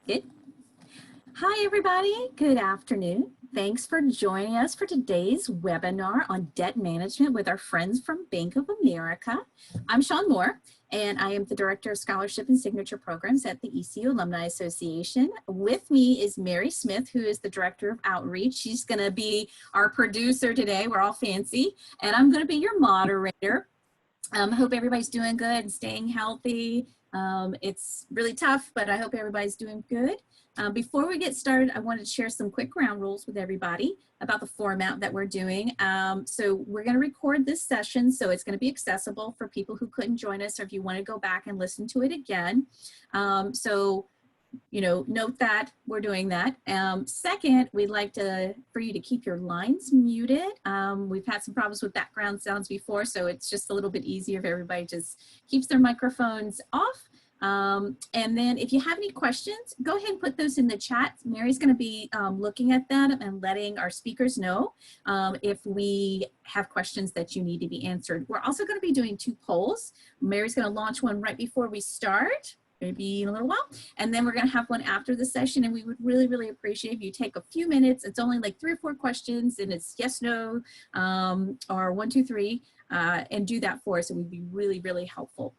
Good. Hi, everybody. Good afternoon. Thanks for joining us for today's webinar on debt management with our friends from Bank of America. I'm Sean Moore, and I am the Director of Scholarship and Signature Programs at the ECU Alumni Association. With me is Mary Smith, who is the Director of Outreach. She's going to be our producer today. We're all fancy, and I'm going to be your moderator. Hope everybody's doing good and staying healthy. It's really tough, but I hope everybody's doing good. Before we get started, I wanted to share some quick ground rules with everybody about the format that we're doing. So we're going to record this session, so it's going to be accessible for people who couldn't join us, or if you want to go back and listen to it again. Note that we're doing that. Second, we'd like for you to keep your lines muted. We've had some problems with background sounds before, so it's just a little bit easier if everybody just keeps their microphones off. And then if you have any questions, go ahead and put those in the chat. Mary's going to be looking at them and letting our speakers know if we have questions that you need to be answered. We're also going to be doing 2 polls. Mary's going to launch one right before we start, maybe in a little while, and then we're going to have one after the session, and we would really, really appreciate if you take a few minutes. It's only like 3 or 4 questions, and it's yes, no, or 1, 2, 3, and do that for us. It would be really, really helpful.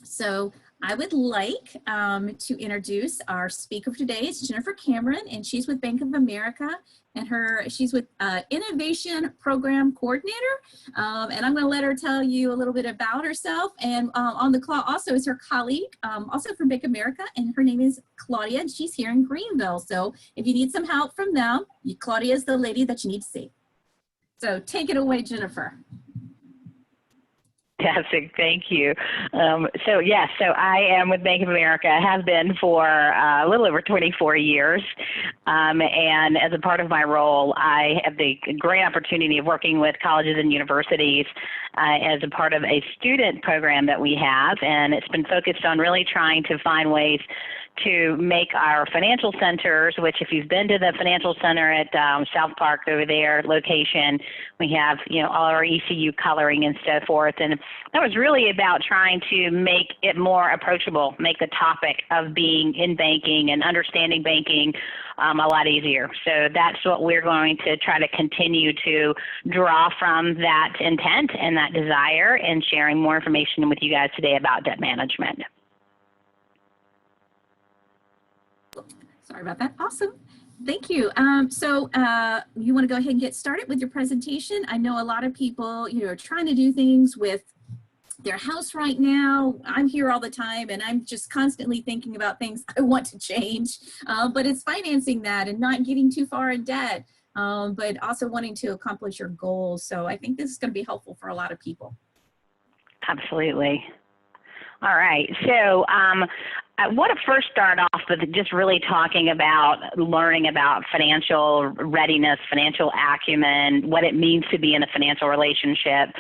So I would like to introduce our speaker for today. It's Jennifer Cameron, and she's with Bank of America, and she's with Innovation Program Coordinator. And I'm going to let her tell you a little bit about herself. And on the call also is her colleague, also from Bank of America, and her name is Claudia, and she's here in Greenville. So if you need some help from them, Claudia is the lady that you need to see. So take it away, Jennifer. Fantastic, thank you. So I am with Bank of America, have been for a little over 24 years. And as a part of my role, I have the great opportunity of working with colleges and universities as a part of a student program that we have. And it's been focused on really trying to find ways to make our financial centers, which if you've been to the financial center at South Park over there location, we have, all our ECU coloring and so forth. And that was really about trying to make it more approachable, make the topic of being in banking and understanding banking a lot easier. So that's what we're going to try to continue to draw from that intent and that desire, and sharing more information with you guys today about debt management. Sorry about that. Awesome. Thank you. You want to go ahead and get started with your presentation? I know a lot of people, are trying to do things with their house right now. I'm here all the time, and I'm just constantly thinking about things I want to change, but it's financing that and not getting too far in debt, but also wanting to accomplish your goals. So I think this is going to be helpful for a lot of people. Absolutely. All right. So I want to first start off with just really talking about learning about financial readiness, financial acumen, what it means to be in a financial relationship.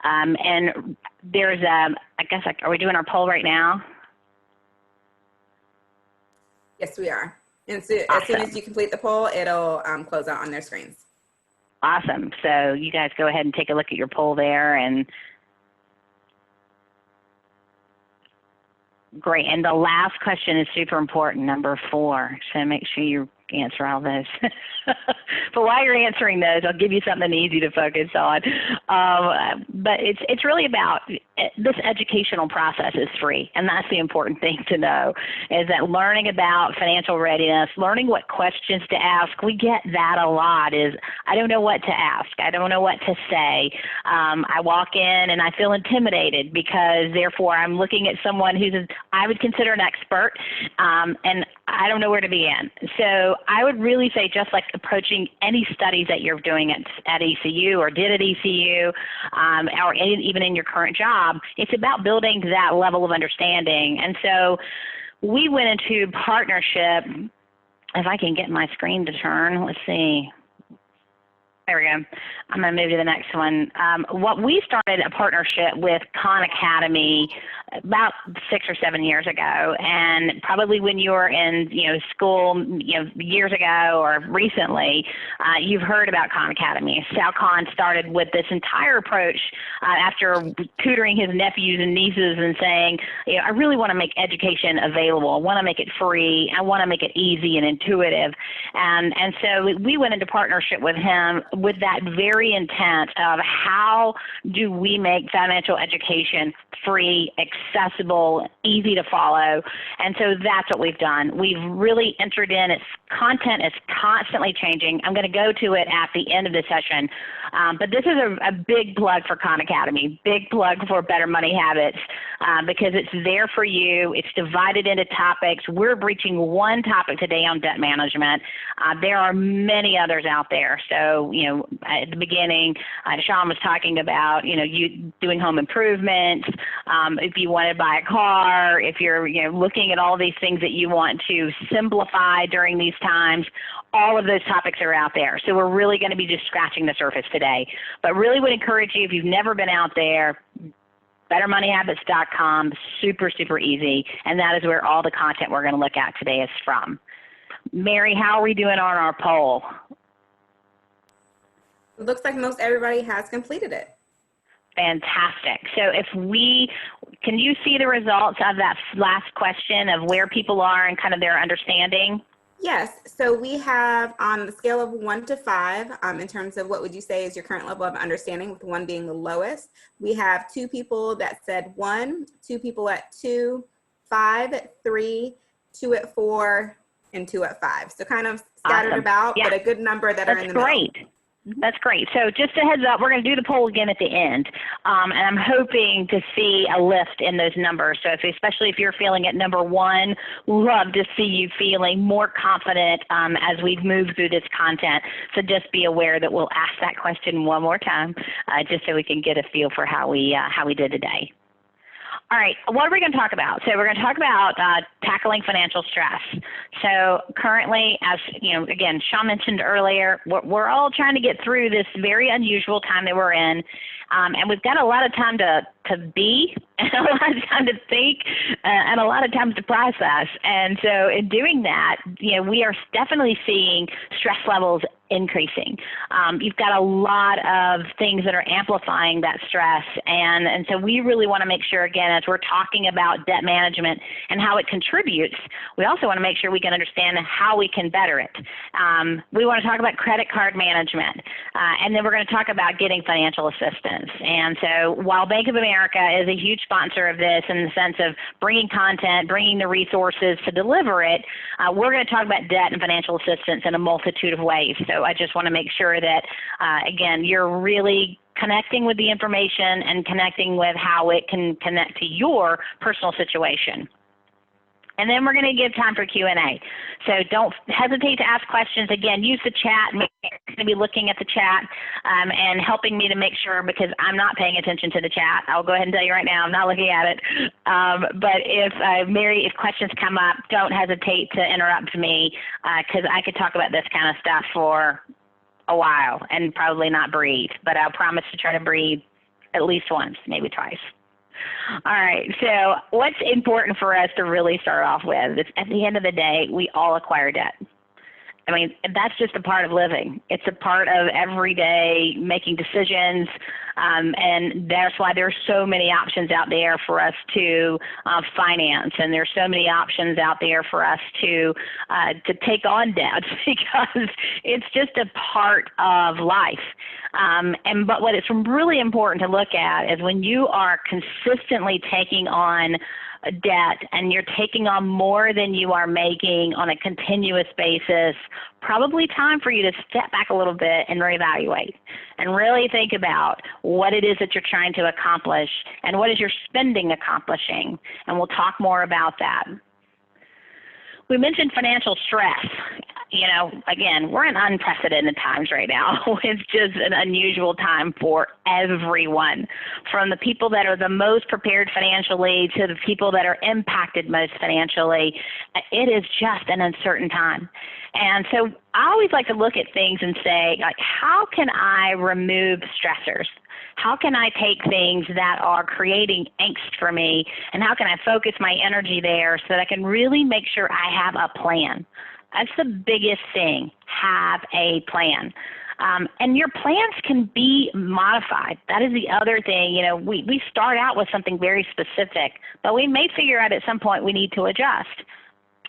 And there's are we doing our poll right now? Yes, we are. And so Awesome. As soon as you complete the poll, it'll close out on their screens. Awesome. So you guys go ahead and take a look at your poll there, and great. And the last question is super important, number 4. So make sure you answer all those. But while you're answering those, I'll give you something easy to focus on. But it's really about this educational process is free, and that's the important thing to know, is that learning about financial readiness, learning what questions to ask. We get that a lot, is I don't know what to ask. I don't know what to say. I walk in and I feel intimidated because therefore I'm looking at someone I would consider an expert, and I don't know where to begin. So I would really say, just like approaching any studies that you're doing at ECU or did at ECU, or even in your current job, it's about building that level of understanding. And so we went into partnership. If I can get my screen to turn, let's see. There we go. I'm going to move to the next one. What we started a partnership with Khan Academy about 6 or 7 years ago, and probably when you were in school years ago or recently, you've heard about Khan Academy. Sal Khan started with this entire approach after tutoring his nephews and nieces and saying, I really want to make education available. I want to make it free. I want to make it easy and intuitive. And so we went into partnership with him with that very intent of how do we make financial education free, accessible, easy to follow. And so that's what we've done. We've really entered in. Its content is constantly changing. I'm going to go to it at the end of the session. But this is a big plug for Khan Academy, big plug for Better Money Habits, because it's there for you. It's divided into topics. We're breaching one topic today on debt management. There are many others out there. So, at the beginning, Sean was talking about, you doing home improvements, if you want to buy a car, if you're, looking at all these things that you want to simplify during these times, all of those topics are out there. So we're really going to be just scratching the surface today. But really would encourage you, if you've never been out there, bettermoneyhabits.com, super, super easy. And that is where all the content we're going to look at today is from. Mary, how are we doing on our poll? It looks like most everybody has completed it. Fantastic. So can you see the results of that last question of where people are and kind of their understanding? Yes. So we have on the scale of 1 to 5, in terms of what would you say is your current level of understanding, with 1 being the lowest. We have 2 people that said 1, 2 people at 2, 5 at 3, 2 at 4, and 2 at 5. So kind of scattered Awesome. about, Yeah. but a good number that are in the middle. That's great. That's great. So just a heads up, we're going to do the poll again at the end. And I'm hoping to see a lift in those numbers. So especially if you're feeling at number 1, love to see you feeling more confident as we move through this content. So just be aware that we'll ask that question one more time just so we can get a feel for how we did today. All right, what are we going to talk about? So we're going to talk about tackling financial stress. So currently, as again, Sean mentioned earlier, we're all trying to get through this very unusual time that we're in, and we've got a lot of time to be, and a lot of time to think, and a lot of time to process. And so in doing that, we are definitely seeing stress levels increasing. You've got a lot of things that are amplifying that stress, and so we really want to make sure, again, as we're talking about debt management and how it contributes, we also want to make sure we can understand how we can better it. We want to talk about credit card management, and then we're going to talk about getting financial assistance. And so while Bank of America is a huge sponsor of this in the sense of bringing content, bringing the resources to deliver it, we're going to talk about debt and financial assistance in a multitude of ways. So I just want to make sure that, again, you're really connecting with the information and connecting with how it can connect to your personal situation. And then we're going to give time for Q&A. So don't hesitate to ask questions. Again, use the chat. I'm going to be looking at the chat and helping me to make sure, because I'm not paying attention to the chat. I'll go ahead and tell you right now, I'm not looking at it. But if, Mary, if questions come up, don't hesitate to interrupt me, because I could talk about this kind of stuff for a while and probably not breathe. But I'll promise to try to breathe at least once, maybe twice. All right, so what's important for us to really start off with is, at the end of the day, we all acquire debt. I mean, that's just a part of living. It's a part of everyday making decisions, and that's why there's so many options out there for us to finance, and there's so many options out there for us to take on debt, because it's just a part of life. But what it's really important to look at is when you are consistently taking on debt and you're taking on more than you are making on a continuous basis, probably time for you to step back a little bit and reevaluate and really think about what it is that you're trying to accomplish and what is your spending accomplishing. And we'll talk more about that. We mentioned financial stress. you know, again, we're in unprecedented times right now. It's just an unusual time for everyone, from the people that are the most prepared financially to the people that are impacted most financially. It is just an uncertain time. And so I always like to look at things and say, like, how can I remove stressors? How can I take things that are creating angst for me, and how can I focus my energy there so that I can really make sure I have a plan? That's the biggest thing. Have a plan. And your plans can be modified. That is the other thing. You know, we start out with something very specific, but we may figure out at some point we need to adjust.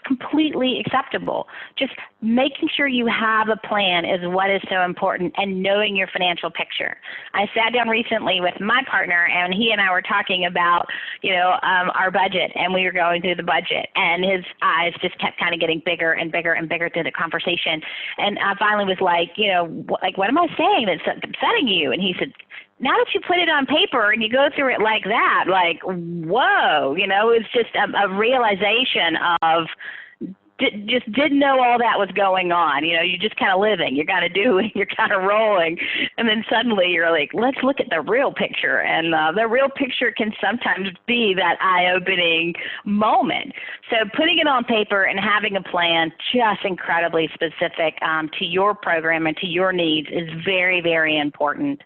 Completely acceptable. Just making sure you have a plan is what is so important, and knowing your financial picture. I sat down recently with my partner, and he and I were talking about, you know, our budget, and we were going through the budget, and his eyes just kept kind of getting bigger and bigger and bigger through the conversation. And I finally was like, you know, like, what am I saying that's upsetting you? And he said, now that you put it on paper and you go through it like that, like, whoa, you know, it's just a realization of just didn't know all that was going on. You know, you're just kind of living, you're kind of doing, you're kind of rolling. And then suddenly you're like, let's look at the real picture. And the real picture can sometimes be that eye-opening moment. So putting it on paper and having a plan just incredibly specific to your program and to your needs is very, very important.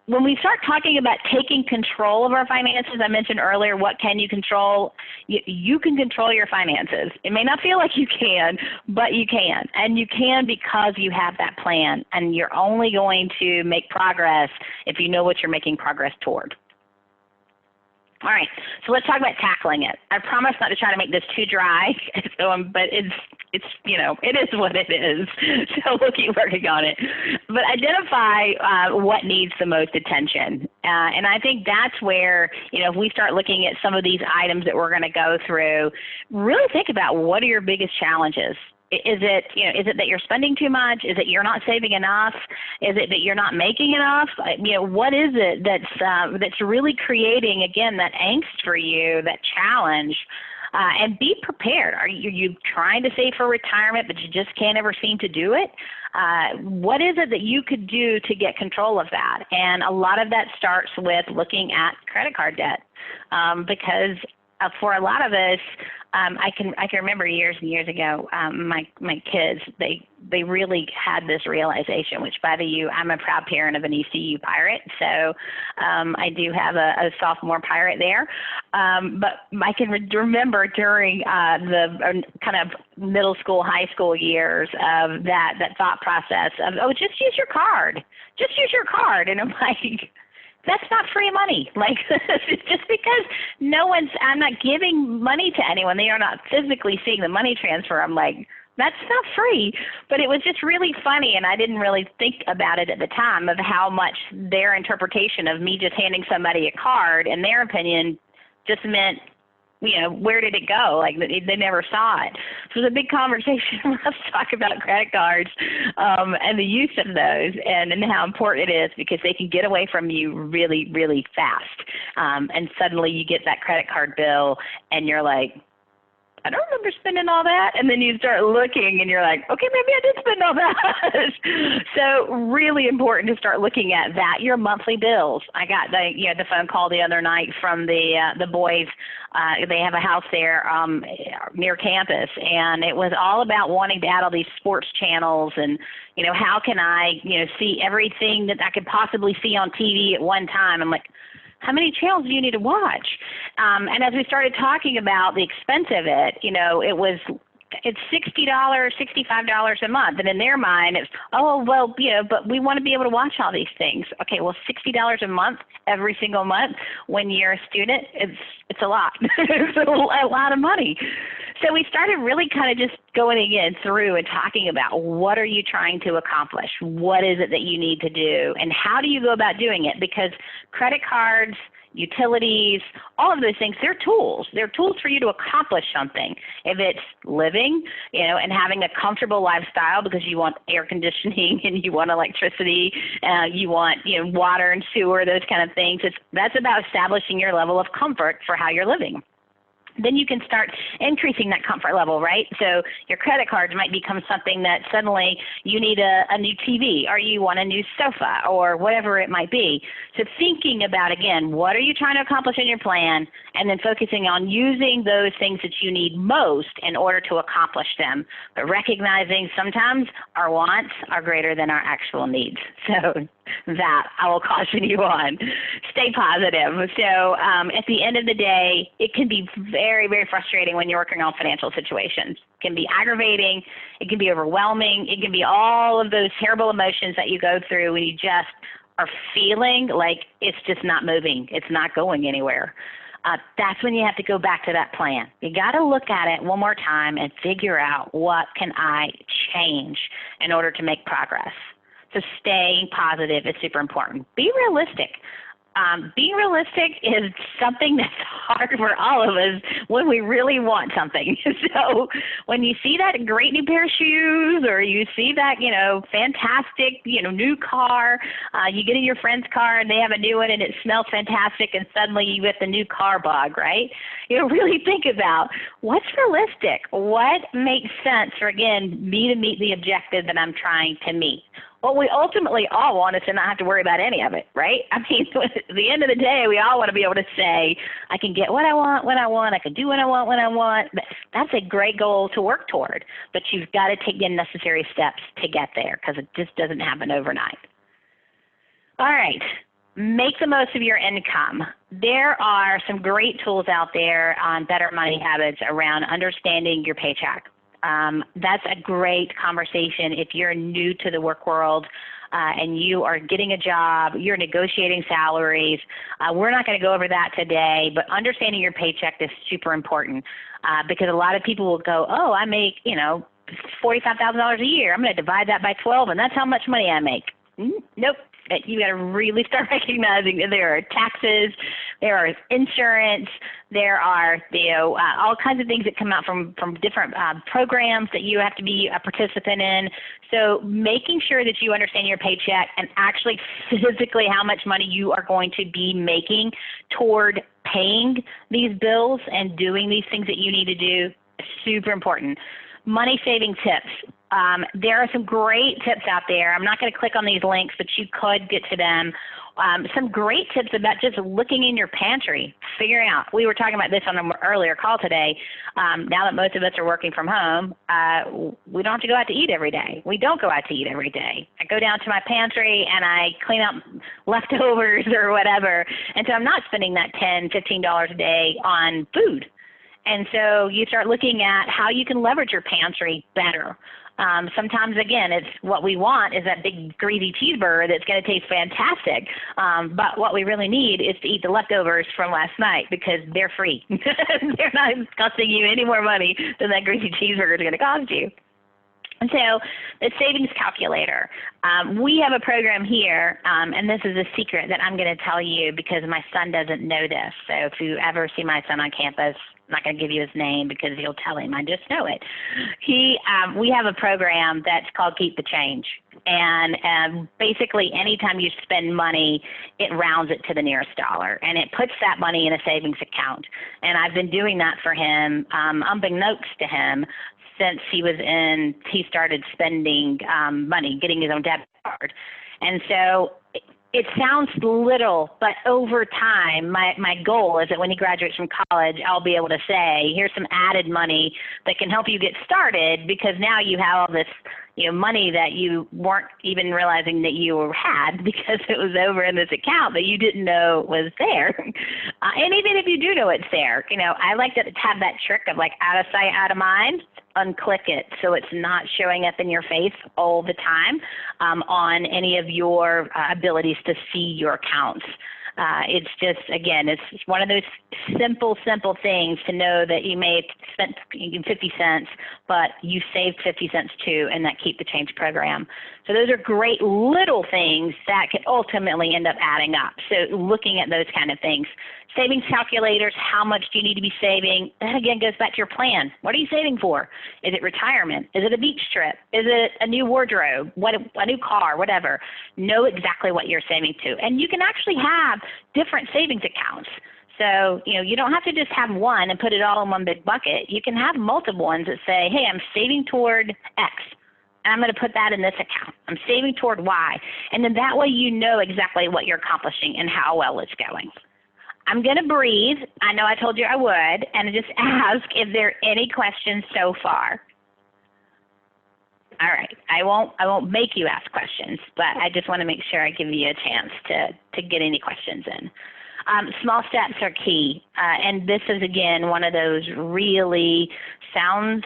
When we start talking about taking control of our finances, I mentioned earlier, what can you control? You can control your finances. It may not feel like you can, but you can. And you can because you have that plan. And you're only going to make progress if you know what you're making progress toward. All right, so let's talk about tackling it. I promise not to try to make this too dry, but it's you know, it is what it is. So we'll keep working on it. But identify what needs the most attention. And I think that's where, you know, if we start looking at some of these items that we're going to go through, really think about what are your biggest challenges. Is it, you know, is it that you're spending too much? Is it you're not saving enough? Is it that you're not making enough? You know, what is it that's really creating, again, that angst for you, that challenge? And be prepared. Are you trying to save for retirement, but you just can't ever seem to do it? What is it that you could do to get control of that? And a lot of that starts with looking at credit card debt, because for a lot of us, I can remember years and years ago, my kids, they really had this realization, which by the way, I'm a proud parent of an ECU pirate, so I do have a sophomore pirate there. But I can remember during the kind of middle school, high school years of that thought process of, oh, just use your card. Just use your card. And I'm like, that's not free money. Like, just because I'm not giving money to anyone, they are not physically seeing the money transfer, I'm like, that's not free. But it was just really funny, and I didn't really think about it at the time of how much their interpretation of me just handing somebody a card, in their opinion, just meant, you know, where did it go? Like, they never saw it. So it was a big conversation for us to talk about credit cards and the use of those, and how important it is, because they can get away from you really, really fast. And suddenly you get that credit card bill and you're like, I don't remember spending all that. And then you start looking and you're like, okay, maybe I did spend all that. So really important to start looking at that. Your monthly bills. I got the phone call the other night from the boys. They have a house there near campus, and it was all about wanting to add all these sports channels and, you know, how can I, you know, see everything that I could possibly see on TV at one time. I'm like, how many channels do you need to watch? And as we started talking about the expense of it, you know, it's $60, $65 a month. And in their mind, it's, oh, well, you know, but we want to be able to watch all these things. Okay, well, $60 a month every single month when you're a student, it's a lot. It's a lot of money. So we started really kind of just going again through and talking about, what are you trying to accomplish? What is it that you need to do? And how do you go about doing it? Because credit cards, utilities, all of those things, they're tools. They're tools for you to accomplish something. If it's living, you know, and having a comfortable lifestyle because you want air conditioning and you want electricity, you want, you know, water and sewer, those kind of things. That's about establishing your level of comfort for how you're living. then you can start increasing that comfort level, right? So your credit cards might become something that suddenly you need a new TV, or you want a new sofa, or whatever it might be. So thinking about, again, what are you trying to accomplish in your plan, and then focusing on using those things that you need most in order to accomplish them, but recognizing sometimes our wants are greater than our actual needs. So that I will caution you on. Stay positive. So at the end of the day, it can be very, very frustrating when you're working on financial situations. It can be aggravating. It can be overwhelming. It can be all of those terrible emotions that you go through when you just are feeling like it's just not moving. It's not going anywhere. That's when you have to go back to that plan. You got to look at it one more time and figure out, what can I change in order to make progress? So staying positive is super important. Be realistic. Being realistic is something that's hard for all of us when we really want something. So when you see that great new pair of shoes, or you see that, fantastic, new car, you get in your friend's car and they have a new one and it smells fantastic, and suddenly you get the new car bug, right? Really think about what's realistic. What makes sense for, again, me to meet the objective that I'm trying to meet? What we ultimately all want is to not have to worry about any of it, right? I mean, at the end of the day, we all want to be able to say, I can get what I want when I want, I can do what I want when I want. That's a great goal to work toward, but you've got to take the necessary steps to get there, because it just doesn't happen overnight. All right. Make the most of your income. There are some great tools out there on better money habits around understanding your paycheck. That's a great conversation if you're new to the work world and you are getting a job, you're negotiating salaries. We're not going to go over that today, but understanding your paycheck is super important because a lot of people will go, oh, I make, $45,000 a year. I'm going to divide that by 12, and that's how much money I make. Nope. You got to really start recognizing that there are taxes, there are insurance, there are all kinds of things that come out from different programs that you have to be a participant in. So making sure that you understand your paycheck and actually physically how much money you are going to be making toward paying these bills and doing these things that you need to do is super important. Money saving tips. There are some great tips out there. I'm not going to click on these links, but you could get to them. Some great tips about just looking in your pantry, figuring out. We were talking about this on an earlier call today. Now that most of us are working from home, we don't have to go out to eat every day. We don't go out to eat every day. I go down to my pantry and I clean up leftovers or whatever. And so I'm not spending that $10, $15 a day on food. And so you start looking at how you can leverage your pantry better. Sometimes, again, it's what we want is that big greasy cheeseburger that's going to taste fantastic. But what we really need is to eat the leftovers from last night because they're free. They're not costing you any more money than that greasy cheeseburger is going to cost you. And so the savings calculator, we have a program here, and this is a secret that I'm going to tell you because my son doesn't know this. So if you ever see my son on campus, I'm not going to give you his name because you'll tell him. I just know it. We have a program that's called Keep the Change. And basically anytime you spend money, it rounds it to the nearest dollar. And it puts that money in a savings account. And I've been doing that for him, unbeknownst to him, since he started spending money, getting his own debit card. And so it sounds little, but over time, my goal is that when he graduates from college, I'll be able to say, here's some added money that can help you get started because now you have all this money that you weren't even realizing that you had because it was over in this account that you didn't know was there. And even if you do know it's there, I like to have that trick of like out of sight, out of mind. Unclick it so it's not showing up in your face all the time on any of your abilities to see your accounts. It's just, again, it's one of those simple things to know that you may have spent 50 cents, but you saved 50 cents too in that Keep the Change program. So those are great little things that could ultimately end up adding up. So looking at those kind of things. Savings calculators, how much do you need to be saving? That again goes back to your plan. What are you saving for? Is it retirement? Is it a beach trip? Is it a new wardrobe? A new car? Whatever. Know exactly what you're saving to. And you can actually have different savings accounts. So, you don't have to just have one and put it all in one big bucket. You can have multiple ones that say, hey, I'm saving toward X, and I'm going to put that in this account. I'm saving toward Y. And then that way you know exactly what you're accomplishing and how well it's going. I'm going to breathe. I know I told you I would, and just ask if there are any questions so far. All right. I won't make you ask questions, but I just want to make sure I give you a chance to get any questions in. Small steps are key, and this is, again, one of those really sounds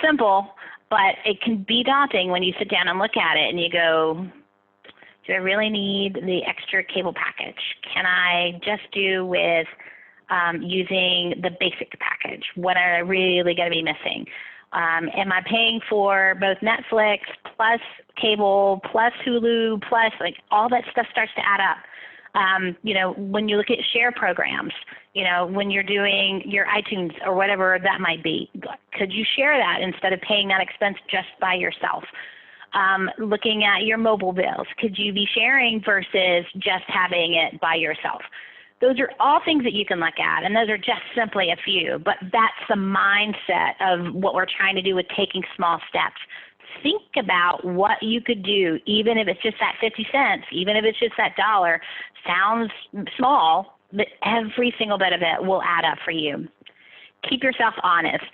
simple, but it can be daunting when you sit down and look at it and you go, do I really need the extra cable package? Can I just do with using the basic package? What are I really going to be missing? Am I paying for both Netflix plus cable plus Hulu plus, like, all that stuff starts to add up. When you look at share programs, when you're doing your iTunes or whatever that might be, could you share that instead of paying that expense just by yourself? Looking at your mobile bills, could you be sharing versus just having it by yourself? Those are all things that you can look at, and those are just simply a few, but that's the mindset of what we're trying to do with taking small steps. Think about what you could do, even if it's just that 50 cents, even if it's just that $1. Sounds small, but every single bit of it will add up for you. Keep yourself honest.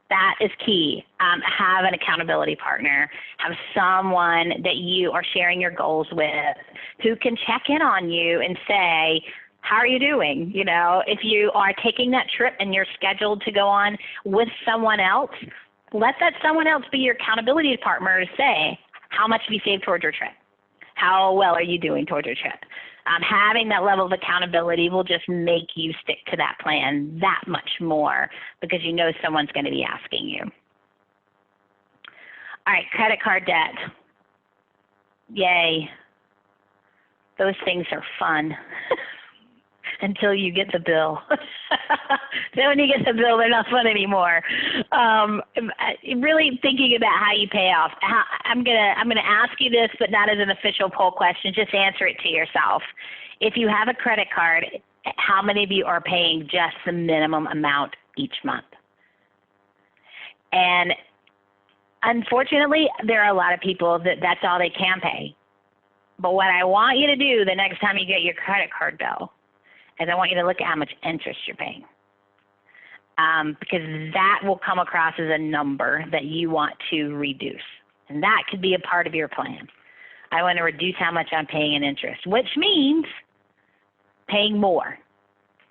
That is key. Have an accountability partner. Have someone that you are sharing your goals with who can check in on you and say, how are you doing? If you are taking that trip and you're scheduled to go on with someone else, let that someone else be your accountability partner to say, how much have you saved towards your trip? How well are you doing towards your trip? Having that level of accountability will just make you stick to that plan that much more because you know someone's going to be asking you. All right, credit card debt. Yay. Those things are fun. Until you get the bill. Then when you get the bill, they're not fun anymore. Really thinking about how you pay off. I'm gonna ask you this, but not as an official poll question. Just answer it to yourself. If you have a credit card, how many of you are paying just the minimum amount each month? And unfortunately, there are a lot of people that's all they can pay. But what I want you to do the next time you get your credit card bill is I want you to look at how much interest you're paying, because that will come across as a number that you want to reduce. And that could be a part of your plan. I want to reduce how much I'm paying in interest, which means paying more.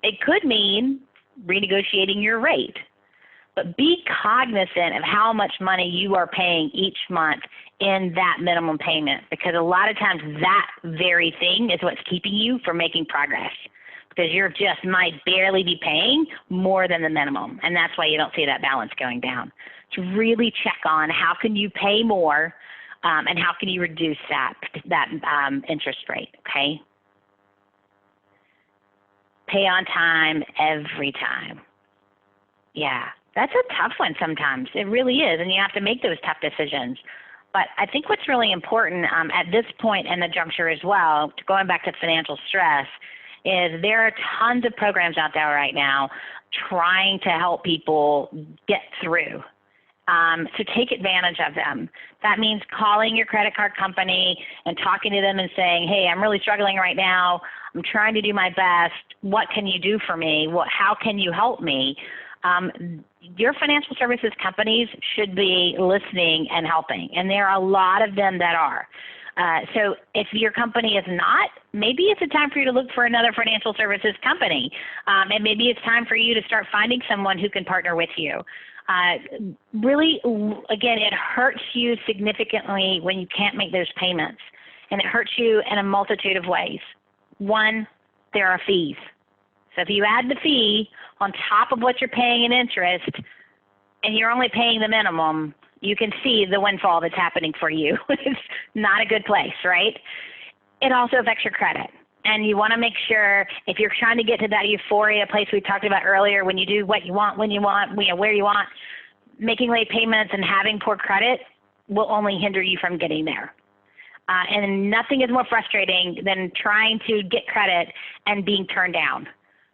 It could mean renegotiating your rate. But be cognizant of how much money you are paying each month in that minimum payment, because a lot of times that very thing is what's keeping you from making progress. Because you just might barely be paying more than the minimum, and that's why you don't see that balance going down. To really check on how can you pay more and how can you reduce that interest rate, okay? Pay on time every time. Yeah, that's a tough one sometimes. It really is, and you have to make those tough decisions. But I think what's really important at this point in the juncture as well, going back to financial stress, is there are tons of programs out there right now trying to help people get through. So take advantage of them. That means calling your credit card company and talking to them and saying, hey, I'm really struggling right now. I'm trying to do my best. What can you do for me? How can you help me? Your financial services companies should be listening and helping, and there are a lot of them that are. So if your company is not, maybe it's a time for you to look for another financial services company. And maybe it's time for you to start finding someone who can partner with you. Really, again, it hurts you significantly when you can't make those payments. And it hurts you in a multitude of ways. One, there are fees. So if you add the fee on top of what you're paying in interest, and you're only paying the minimum, you can see the windfall that's happening for you. It's not a good place, right? It also affects your credit. And you want to make sure, if you're trying to get to that euphoria place we talked about earlier, when you do what you want, when you want, where you want, making late payments and having poor credit will only hinder you from getting there. And nothing is more frustrating than trying to get credit and being turned down.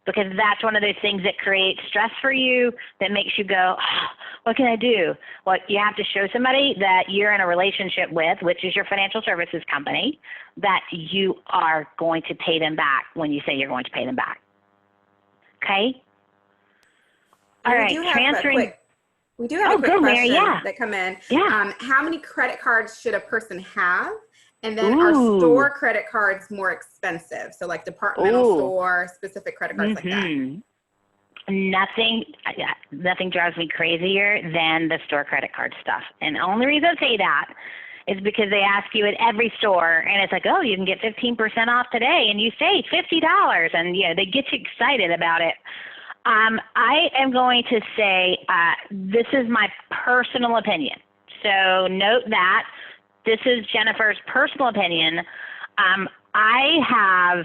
because that's one of those things that creates stress for you, that makes you go, oh, what can I do? Well, you have to show somebody that you're in a relationship with, which is your financial services company, that you are going to pay them back when you say you're going to pay them back. Okay? All right, transferring. We do have a quick Mary, question that come in. Yeah. How many credit cards should a person have? And then Ooh. are store credit cards more expensive? So like departmental store, specific credit cards like that. Nothing drives me crazier than the store credit card stuff. And the only reason I say that is because they ask you at every store, and it's like, oh, you can get 15% off today, and you save $50, and they get you excited about it. I am going to say this is my personal opinion. So note that this is Jennifer's personal opinion. I have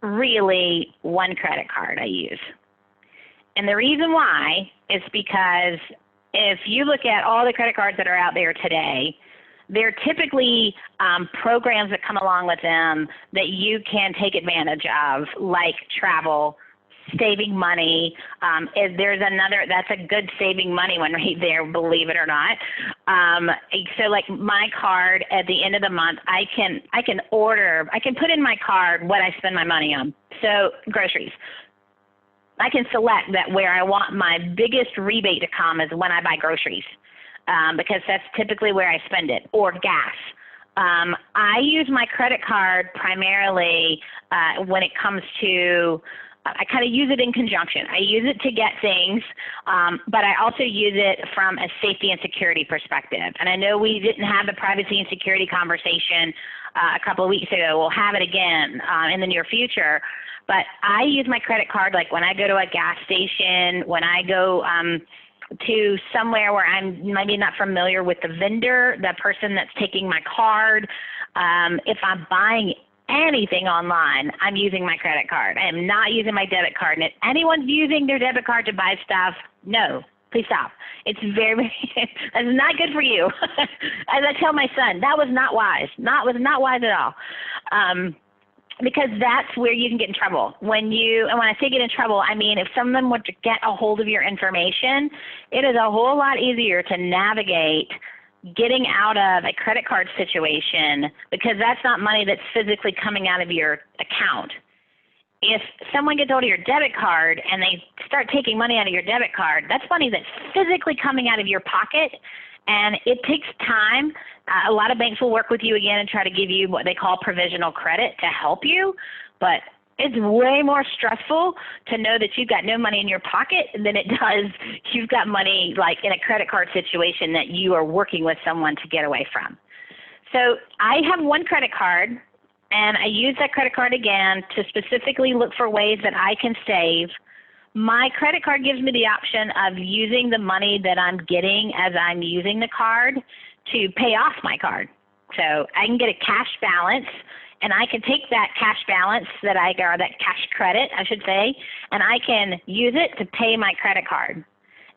really one credit card I use. And the reason why is because if you look at all the credit cards that are out there today, they're typically programs that come along with them that you can take advantage of, like travel, saving money. There's another, that's a good saving money one right there, believe it or not. So like my card at the end of the month, I can put in my card what I spend my money on. So groceries. I can select that where I want my biggest rebate to come is when I buy groceries, because that's typically where I spend it, or gas. I use my credit card primarily when it comes to, I kind of use it in conjunction. I use it to get things, but I also use it from a safety and security perspective. And I know we didn't have the privacy and security conversation a couple of weeks ago. We'll have it again in the near future. But I use my credit card like when I go to a gas station, when I go to somewhere where I'm maybe not familiar with the vendor, the person that's taking my card. If I'm buying anything online, I'm using my credit card. I am not using my debit card. And if anyone's using their debit card to buy stuff, no, please stop. It's that's not good for you. As I tell my son, that was not wise. Was not wise at all. Because that's where you can get in trouble. And when I say get in trouble, I mean if someone were to get a hold of your information, it is a whole lot easier to navigate getting out of a credit card situation, because that's not money that's physically coming out of your account. If someone gets hold of your debit card and they start taking money out of your debit card, that's money that's physically coming out of your pocket, and it takes time. A lot of banks will work with you again and try to give you what they call provisional credit to help you, but it's way more stressful to know that you've got no money in your pocket than it does you've got money like in a credit card situation that you are working with someone to get away from. So I have one credit card, and I use that credit card again to specifically look for ways that I can save. My credit card gives me the option of using the money that I'm getting as I'm using the card to pay off my card. So I can get a cash balance, and I can take that cash balance or that cash credit, I should say, and I can use it to pay my credit card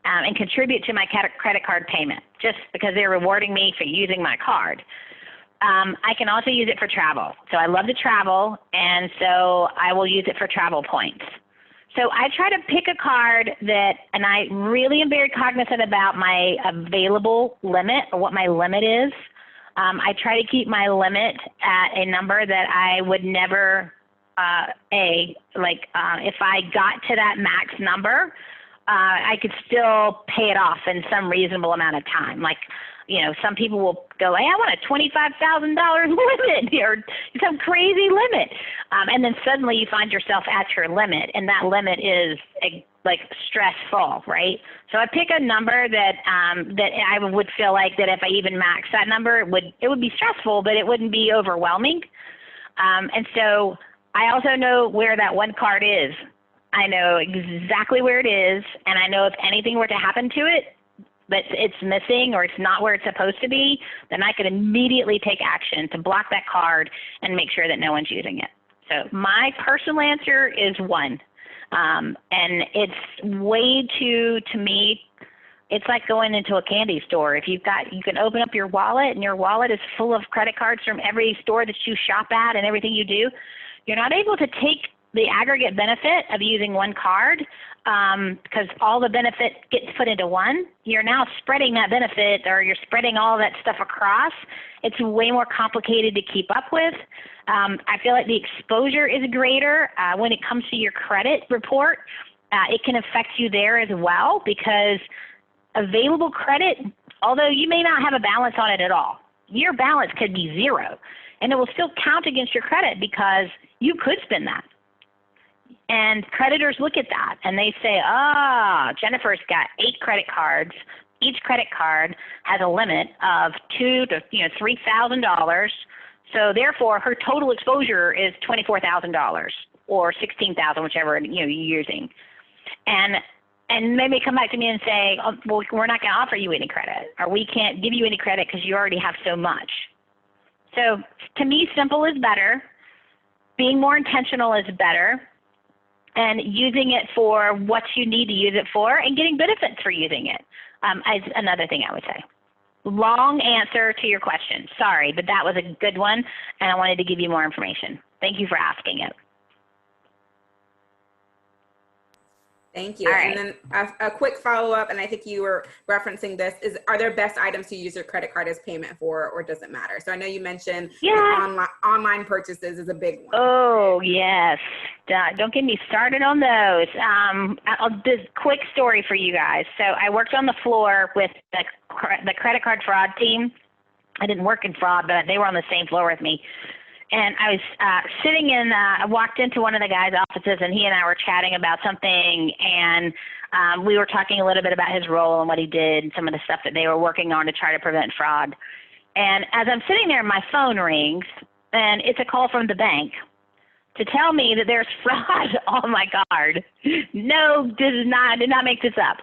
and contribute to my credit card payment just because they're rewarding me for using my card. I can also use it for travel. So I love to travel, and so I will use it for travel points. So I try to pick a card and I really am very cognizant about my available limit, or what my limit is. I try to keep my limit at a number that I would never, if I got to that max number, I could still pay it off in some reasonable amount of time. Like, some people will go, hey, I want a $25,000 limit or some crazy limit. And then suddenly you find yourself at your limit, and that limit is stressful, right? So I pick a number that I would feel like that if I even max that number, it would be stressful, but it wouldn't be overwhelming. And so I also know where that one card is. I know exactly where it is, and I know if anything were to happen to it, but it's missing or it's not where it's supposed to be, then I could immediately take action to block that card and make sure that no one's using it. So my personal answer is one. And it's way too, to me, it's like going into a candy store. If you can open up your wallet, and your wallet is full of credit cards from every store that you shop at and everything you do, you're not able to take the aggregate benefit of using one card, because all the benefit gets put into one, you're now spreading that benefit, or you're spreading all that stuff across. It's way more complicated to keep up with. I feel like the exposure is greater when it comes to your credit report. It can affect you there as well, because available credit, although you may not have a balance on it at all, your balance could be zero, and it will still count against your credit because you could spend that. And creditors look at that and they say, Jennifer's got 8 credit cards. Each credit card has a limit of $2,000 to $3,000. So therefore, her total exposure is $24,000 or $16,000, whichever you're using. And they may come back to me and say, well, we're not going to offer you any credit, or we can't give you any credit because you already have so much. So to me, simple is better. Being more intentional is better. And using it for what you need to use it for, and getting benefits for using it is another thing I would say. Long answer to your question. Sorry, but that was a good one, and I wanted to give you more information. Thank you for asking it. Thank you. All right. And then a quick follow-up, and I think you were referencing this, is are there best items to use your credit card as payment for, or does it matter? So I know you mentioned online purchases is a big one. Oh, yes. Don't get me started on those. This quick story for you guys. So I worked on the floor with the credit card fraud team. I didn't work in fraud, but they were on the same floor with me. And I was sitting I walked into one of the guys' offices, and he and I were chatting about something, and we were talking a little bit about his role and what he did and some of the stuff that they were working on to try to prevent fraud. And as I'm sitting there, my phone rings, and it's a call from the bank to tell me that there's fraud on my card. No, did not make this up.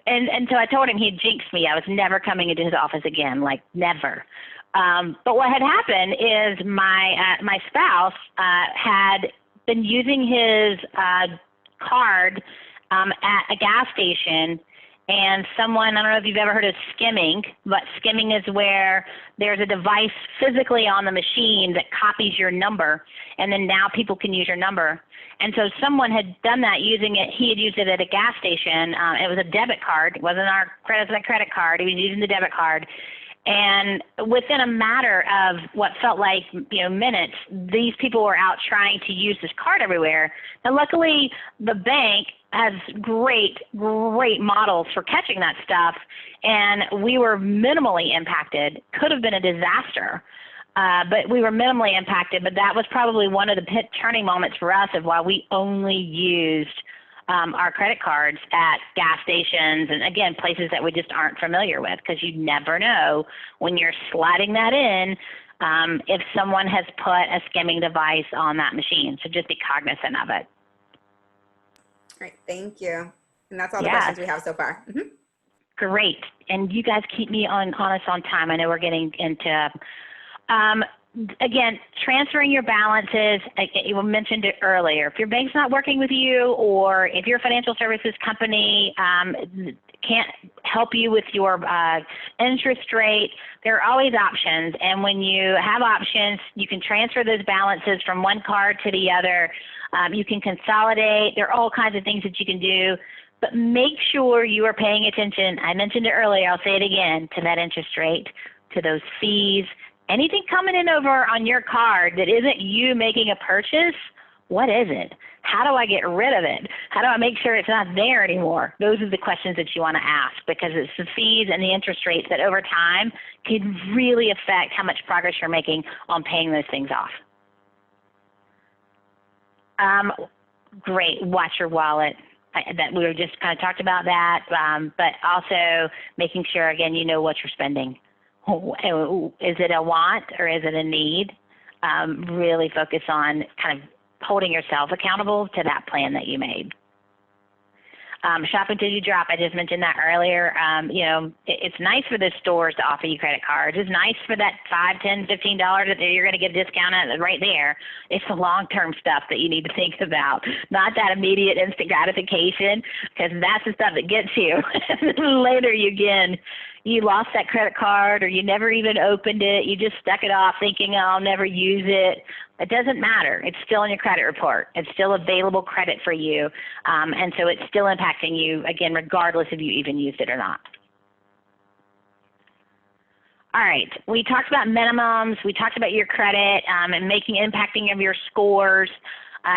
And so I told him he had jinxed me. I was never coming into his office again, like never. But what had happened is my spouse had been using his card at a gas station, and someone, I don't know if you've ever heard of skimming, but skimming is where there's a device physically on the machine that copies your number, and then now people can use your number. And so someone had done that using it. He had used it at a gas station. It was a debit card. It wasn't our credit card. He was using the debit card. And within a matter of what felt like minutes, these people were out trying to use this card everywhere. And luckily, the bank has great models for catching that stuff, and we were minimally impacted. Could have been a disaster, but we were minimally impacted. But that was probably one of the turning moments for us of why we only used our credit cards at gas stations and, again, places that we just aren't familiar with, because you never know when you're sliding that in if someone has put a skimming device on that machine. So just be cognizant of it. All right, thank you. And that's all the questions we have so far. Mm-hmm. Great. And you guys keep me honest on time. I know we're getting into again, transferring your balances, you mentioned it earlier. If your bank's not working with you, or if your financial services company can't help you with your interest rate, there are always options. And when you have options, you can transfer those balances from one card to the other. You can consolidate. There are all kinds of things that you can do. But make sure you are paying attention. I mentioned it earlier. I'll say it again, to that interest rate, to those fees. Anything coming in over on your card that isn't you making a purchase, what is it? How do I get rid of it? How do I make sure it's not there anymore? Those are the questions that you want to ask, because it's the fees and the interest rates that over time can really affect how much progress you're making on paying those things off. Great. Watch your wallet. That we were just kind of talked about that, but also making sure, again, you know what you're spending. Is it a want or is it a need? Really focus on kind of holding yourself accountable to that plan that you made. Shop until you drop. I just mentioned that earlier. It's nice for the stores to offer you credit cards. It's nice for that $5, $10, $15 that you're going to get a discount at right there. It's the long-term stuff that you need to think about, not that immediate instant gratification, because that's the stuff that gets you. Later, you lost that credit card or you never even opened it, you just stuck it off thinking, oh, I'll never use it. It doesn't matter. It's still in your credit report. It's still available credit for you. And so it's still impacting you, again, regardless if you even used it or not. All right, we talked about minimums. We talked about your credit and impacting of your scores.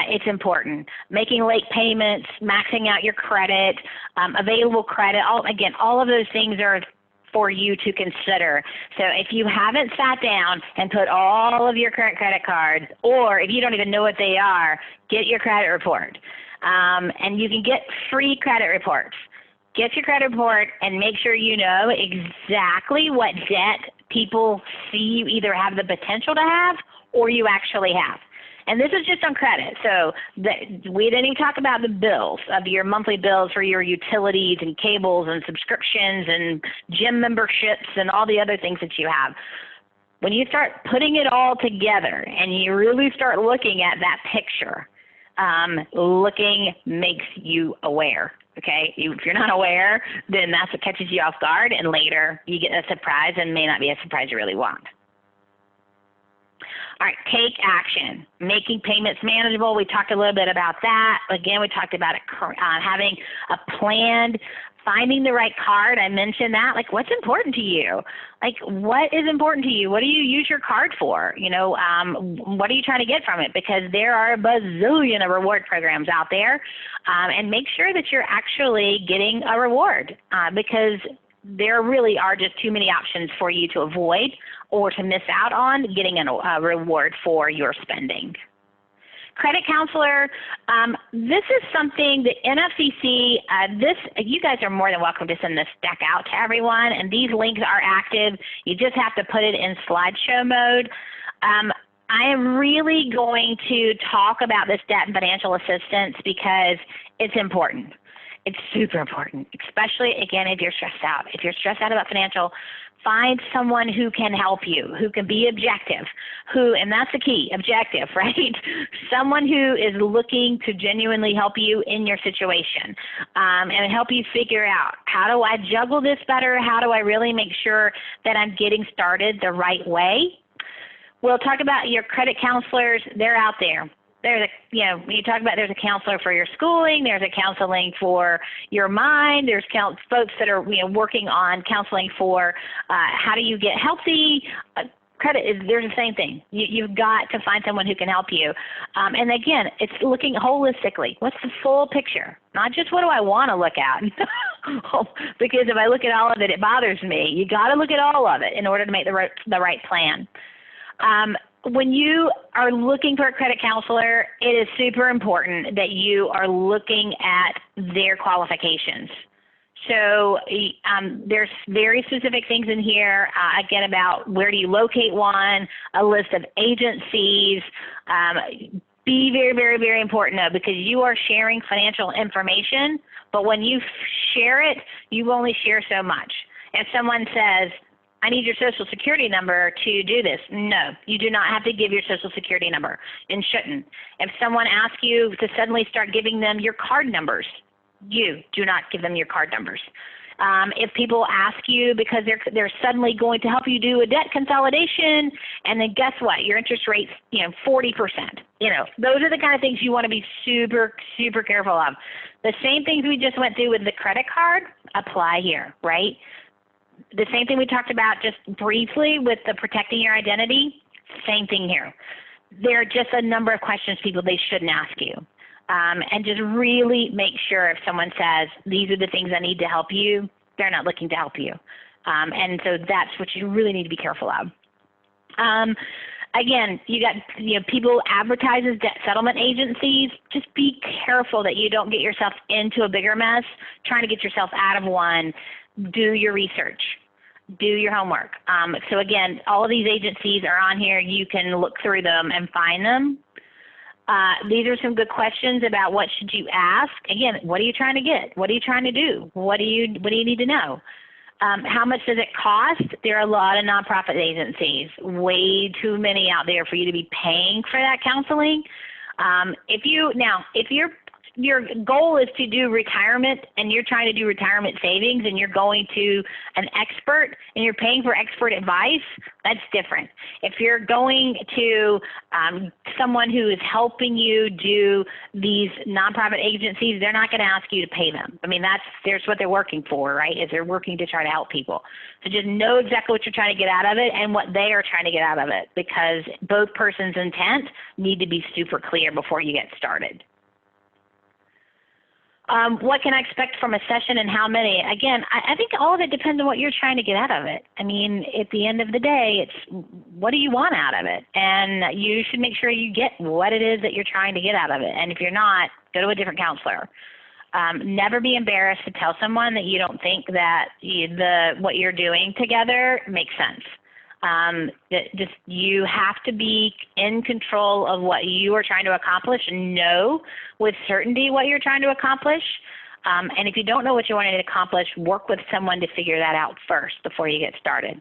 It's important. Making late payments, maxing out your credit, available credit, all of those things are for you to consider. So if you haven't sat down and put all of your current credit cards, or if you don't even know what they are, get your credit report. And you can get free credit reports. Get your credit report and make sure you know exactly what debt people see you either have the potential to have or you actually have. And this is just on credit. So we didn't even talk about the bills, of your monthly bills for your utilities and cables and subscriptions and gym memberships and all the other things that you have. When you start putting it all together and you really start looking at that picture, looking makes you aware. Okay, if you're not aware, then that's what catches you off guard, and later you get a surprise and may not be a surprise you really want. All right, take action. Making payments manageable. We talked a little bit about that. Again, we talked about it, having a planned, finding the right card. I mentioned that. Like, what's important to you? Like, what is important to you? What do you use your card for? You know, what are you trying to get from it? Because there are a bazillion of reward programs out there. And make sure that you're actually getting a reward because there really are just too many options for you to avoid or to miss out on getting a reward for your spending. Credit counselor, this is something the NFCC, you guys are more than welcome to send this deck out to everyone, and these links are active. You just have to put it in slideshow mode. I am really going to talk about this debt and financial assistance because it's important. It's super important, especially, again, if you're stressed out. If you're stressed out about financial, find someone who can help you, who can be objective, and that's the key, objective, right? Someone who is looking to genuinely help you in your situation and help you figure out, how do I juggle this better? How do I really make sure that I'm getting started the right way? We'll talk about your credit counselors. They're out there. There's when you talk about there's a counselor for your schooling, there's a counseling for your mind, there's folks that are working on counseling for how do you get healthy. There's the same thing. You've got to find someone who can help you. And again, it's looking holistically. What's the full picture? Not just what do I want to look at? Because if I look at all of it, it bothers me. You got to look at all of it in order to make the right plan. When you are looking for a credit counselor, it is super important that you are looking at their qualifications. So there's very specific things in here, again, about where do you locate one, a list of agencies. Be very, very, very important, though, because you are sharing financial information, but when you share it, you only share so much. If someone says, I need your social security number to do this. No, you do not have to give your social security number and shouldn't. If someone asks you to suddenly start giving them your card numbers, you do not give them your card numbers. If people ask you because they're suddenly going to help you do a debt consolidation, and then guess what? Your interest rate's 40%. Those are the kind of things you want to be super, super careful of. The same things we just went through with the credit card apply here, right? The same thing we talked about just briefly with the protecting your identity, same thing here. There are just a number of questions they shouldn't ask you. And just really make sure if someone says, these are the things I need to help you, they're not looking to help you. And so that's what you really need to be careful of. Again, you got people advertise as debt settlement agencies. Just be careful that you don't get yourself into a bigger mess trying to get yourself out of one. Do your research. Do your homework. So again, all of these agencies are on here. You can look through them and find them. These are some good questions about what should you ask. Again, what are you trying to get? What are you trying to do? What do you need to know? How much does it cost? There are a lot of nonprofit agencies, way too many out there for you to be paying for that counseling. If you're your goal is to do retirement and you're trying to do retirement savings and you're going to an expert and you're paying for expert advice, that's different. If you're going to someone who is helping you do these nonprofit agencies, they're not going to ask you to pay them. I mean, there's what they're working for, right? Is they're working to try to help people. So just know exactly what you're trying to get out of it and what they are trying to get out of it, because both persons' intent need to be super clear before you get started. What can I expect from a session and how many? Again, I think all of it depends on what you're trying to get out of it. I mean, at the end of the day, it's what do you want out of it? And you should make sure you get what it is that you're trying to get out of it. And if you're not, go to a different counselor. Never be embarrassed to tell someone that you don't think that what you're doing together makes sense. You have to be in control of what you are trying to accomplish and know with certainty what you're trying to accomplish. And if you don't know what you want to accomplish, work with someone to figure that out first before you get started.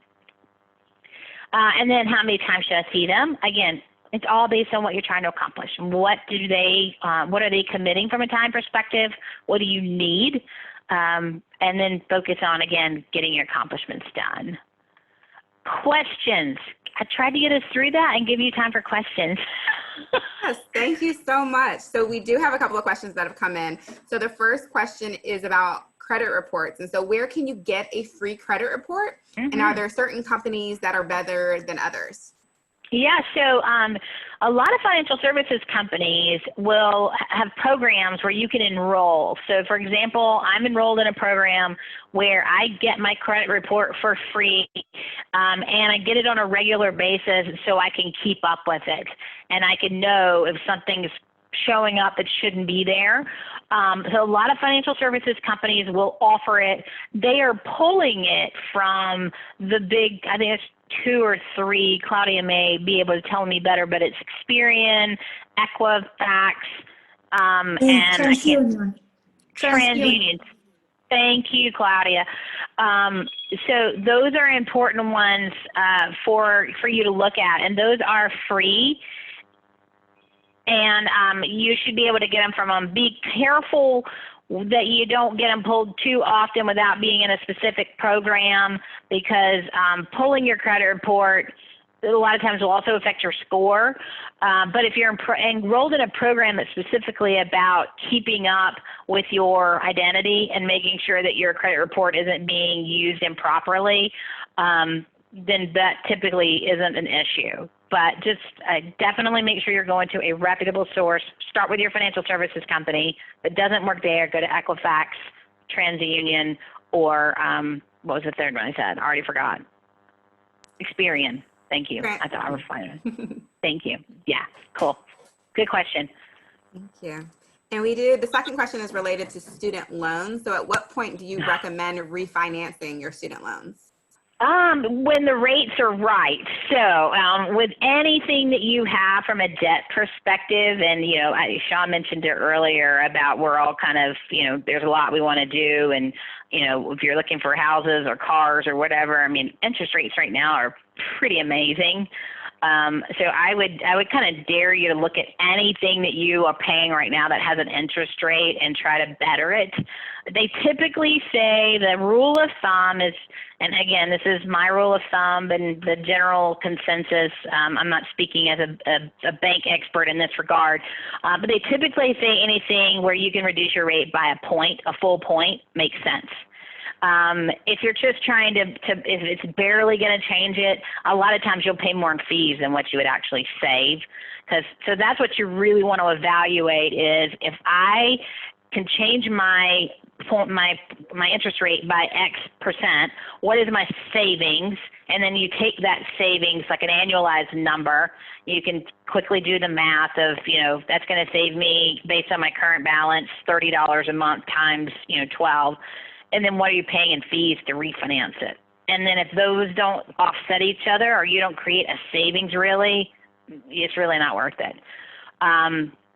And then how many times should I see them? Again, it's all based on what you're trying to accomplish. What are they committing from a time perspective? What do you need? And then focus on, again, getting your accomplishments done. Questions. I tried to get us through that and give you time for questions. Yes, thank you so much. So we do have a couple of questions that have come in. So the first question is about credit reports. And so where can you get a free credit report? Mm-hmm. And are there certain companies that are better than others? Yeah, so a lot of financial services companies will have programs where you can enroll. So, for example, I'm enrolled in a program where I get my credit report for free, and I get it on a regular basis so I can keep up with it, and I can know if something's showing up that shouldn't be there. So a lot of financial services companies will offer it. They are pulling it from the big, I think it's 2 or 3, Claudia may be able to tell me better, but it's Experian, Equifax, and TransUnion. Thank you, Claudia. So those are important ones for you to look at, and those are free. And you should be able to get them from them. Be careful that you don't get them pulled too often without being in a specific program, because pulling your credit report a lot of times will also affect your score. But if you're enrolled in a program that's specifically about keeping up with your identity and making sure that your credit report isn't being used improperly, then that typically isn't an issue. But just definitely make sure you're going to a reputable source. Start with your financial services company. If it doesn't work there, go to Equifax, TransUnion, or what was the third one I said? I already forgot. Experian. Thank you. I thought I was fine. Thank you. Yeah, cool. Good question. Thank you. And the second question is related to student loans. So at what point do you recommend refinancing your student loans? When the rates are right. So with anything that you have from a debt perspective, and, Sean mentioned it earlier about we're all kind of, there's a lot we want to do. And, if you're looking for houses or cars or whatever, I mean, interest rates right now are pretty amazing. So I would kind of dare you to look at anything that you are paying right now that has an interest rate and try to better it. They typically say the rule of thumb is, and again, this is my rule of thumb and the general consensus. I'm not speaking as a bank expert in this regard, but they typically say anything where you can reduce your rate by a full point makes sense. If you're just trying if it's barely going to change it, a lot of times you'll pay more in fees than what you would actually save. So that's what you really want to evaluate is if I can change my interest rate by X percent, what is my savings? And then you take that savings, like an annualized number, you can quickly do the math of, that's going to save me based on my current balance, $30 a month times, 12. And then what are you paying in fees to refinance it? And then if those don't offset each other or you don't create a savings really, it's really not worth it.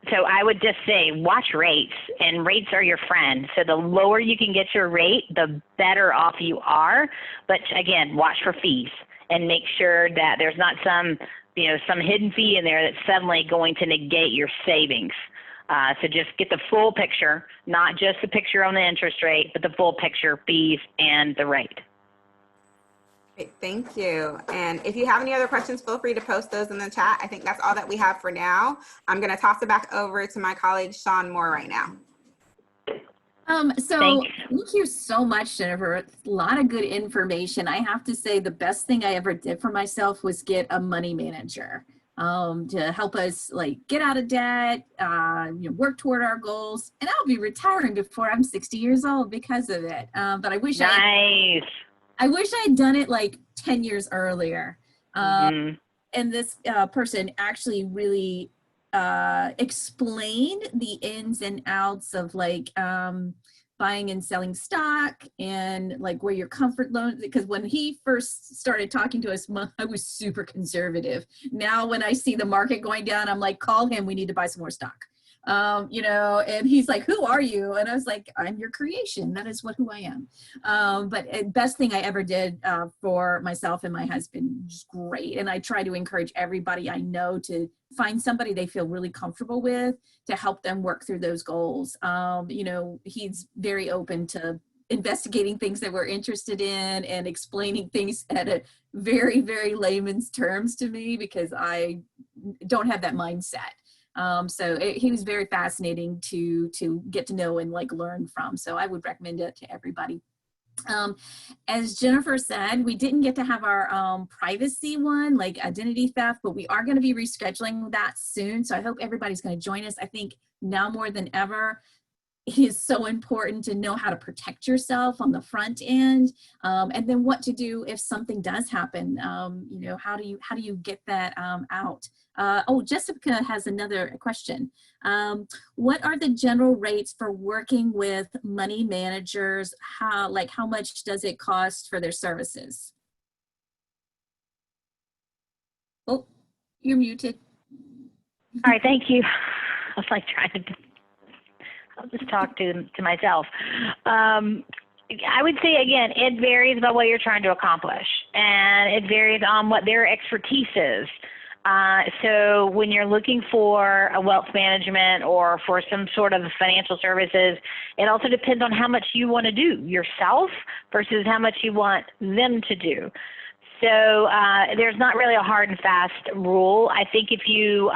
So I would just say watch rates, and rates are your friend. So the lower you can get your rate, the better off you are. But again, watch for fees and make sure that there's not some hidden fee in there that's suddenly going to negate your savings. So just get the full picture, not just the picture on the interest rate, but the full picture, fees, and the rate. Great, thank you. And if you have any other questions, feel free to post those in the chat. I think that's all that we have for now. I'm going to toss it back over to my colleague, Sean Moore, right now. So thank you so much, Jennifer. A lot of good information. I have to say the best thing I ever did for myself was get a money manager to help us like get out of debt, work toward our goals. And I'll be retiring before I'm 60 years old because of it. But I wish I wish I had done it like 10 years earlier. And this person actually really explained the ins and outs of like buying and selling stock and like where your comfort zone, because when he first started talking to us, I was super conservative. Now when I see the market going down, I'm like, call him, we need to buy some more stock. And he's like, who are you? And I was like, I'm your creation. That is who I am. But best thing I ever did for myself and my husband, just great. And I try to encourage everybody I know to find somebody they feel really comfortable with to help them work through those goals. He's very open to investigating things that we're interested in and explaining things at a very, very layman's terms to me because I don't have that mindset. He was very fascinating to get to know and like learn from. So I would recommend it to everybody. As Jennifer said, we didn't get to have our privacy one, like identity theft, but we are going to be rescheduling that soon. So I hope everybody's going to join us. I think now more than ever, it is so important to know how to protect yourself on the front end, and then what to do if something does happen. How do you get that out? Jessica has another question. What are the general rates for working with money managers? How much does it cost for their services? Oh, you're muted. All right, thank you. I was like trying to. I'll just talk to myself. I would say, again, it varies about what you're trying to accomplish, and it varies on what their expertise is. So when you're looking for a wealth management or for some sort of financial services, it also depends on how much you want to do yourself versus how much you want them to do. So there's not really a hard and fast rule. I think if you,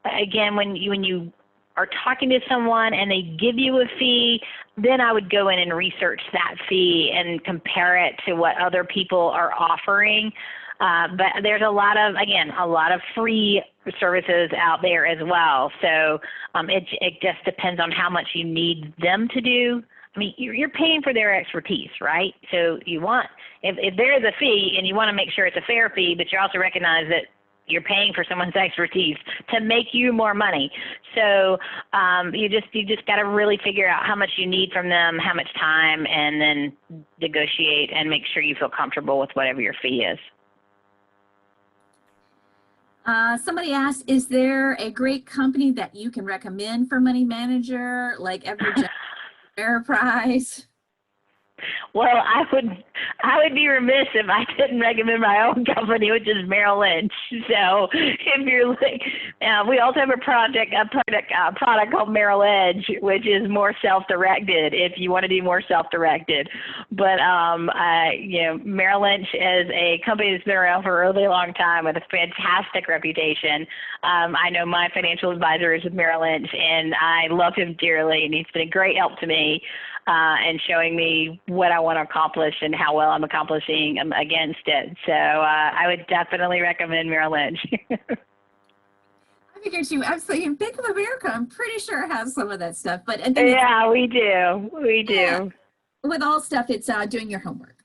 again, when you are talking to someone and they give you a fee, then I would go in and research that fee and compare it to what other people are offering. But there's a lot of free services out there as well. So it just depends on how much you need them to do. I mean, you're paying for their expertise, right? So if there is a fee and you want to make sure it's a fair fee, but you also recognize that you're paying for someone's expertise to make you more money. So you just got to really figure out how much you need from them, how much time, and then negotiate and make sure you feel comfortable with whatever your fee is. Somebody asked, is there a great company that you can recommend for money manager, like Everett Enterprise? Well, I would be remiss if I didn't recommend my own company, which is Merrill Lynch. So if you're like, we also have a product called Merrill Edge, which is more self-directed. If you want to do more self-directed, but Merrill Lynch is a company that's been around for a really long time with a fantastic reputation. I know my financial advisor is with Merrill Lynch, and I love him dearly, and he's been a great help to me. And showing me what I want to accomplish and how well I'm accomplishing against it. So I would definitely recommend Merrill Lynch. I figured you absolutely. Bank of America, I'm pretty sure has some of that stuff. But yeah, we do. Yeah, with all stuff, it's doing your homework.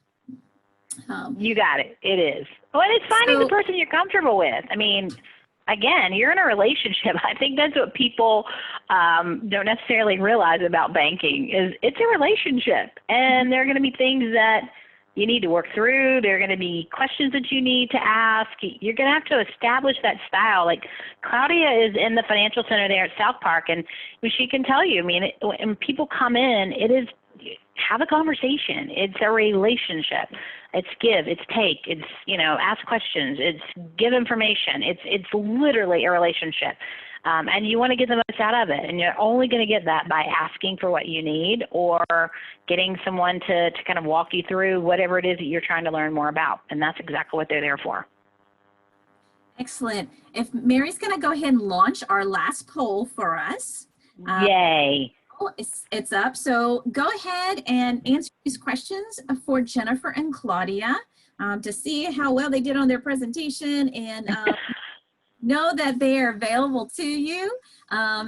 You got it. It is. Well, it's finding the person you're comfortable with. I mean, again, you're in a relationship. I think that's what people don't necessarily realize about banking is it's a relationship, and there are going to be things that you need to work through. There are going to be questions that you need to ask. You're going to have to establish that style. Like Claudia is in the financial center there at South Park, and she can tell you, I mean, when people come in, have a conversation. It's a relationship. It's give, it's take, it's, ask questions, it's give information. It's literally a relationship. And you want to get the most out of it. And you're only going to get that by asking for what you need or getting someone to kind of walk you through whatever it is that you're trying to learn more about. And that's exactly what they're there for. Excellent. If Mary's going to go ahead and launch our last poll for us. Yay. It's up. So go ahead and answer these questions for Jennifer and Claudia to see how well they did on their presentation and know that they are available to you.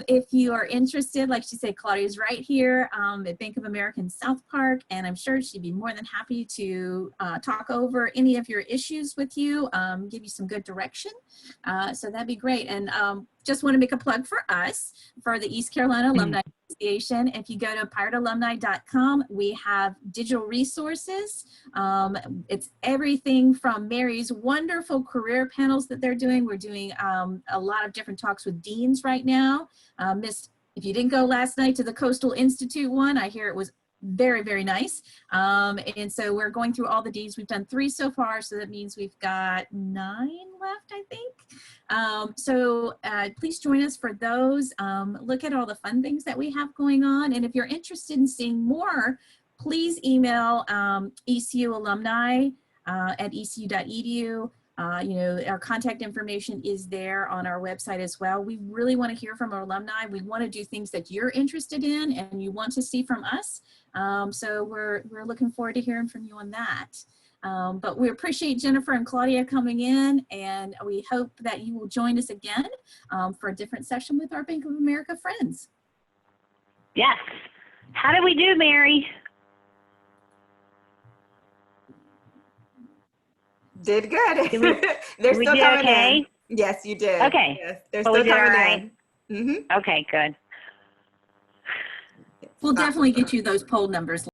If you are interested, like she said, Claudia's right here at Bank of America in South Park, and I'm sure she'd be more than happy to talk over any of your issues with you, give you some good direction. So that'd be great. And just want to make a plug for us, for the East Carolina Alumni Association. If you go to piratealumni.com, we have digital resources. It's everything from Mary's wonderful career panels that they're doing. We're doing a lot of different talks with deans right now. If you didn't go last night to the Coastal Institute one, I hear it was very, very nice. And so we're going through all the deans. We've done 3 so far, so that means we've got 9 left, I think. Please join us for those. Look at all the fun things that we have going on. And if you're interested in seeing more, please email ECU alumni at ecu.edu. Our contact information is there on our website as well. We really want to hear from our alumni. We want to do things that you're interested in and you want to see from us. So we're looking forward to hearing from you on that. But we appreciate Jennifer and Claudia coming in, and we hope that you will join us again for a different session with our Bank of America friends. Yes. How did we do, Mary? Did good. They're Did we still do coming okay? in. Yes, you did. Okay. Yes, they're Well, still we did all coming right. in. Okay, good. We'll definitely get you those poll numbers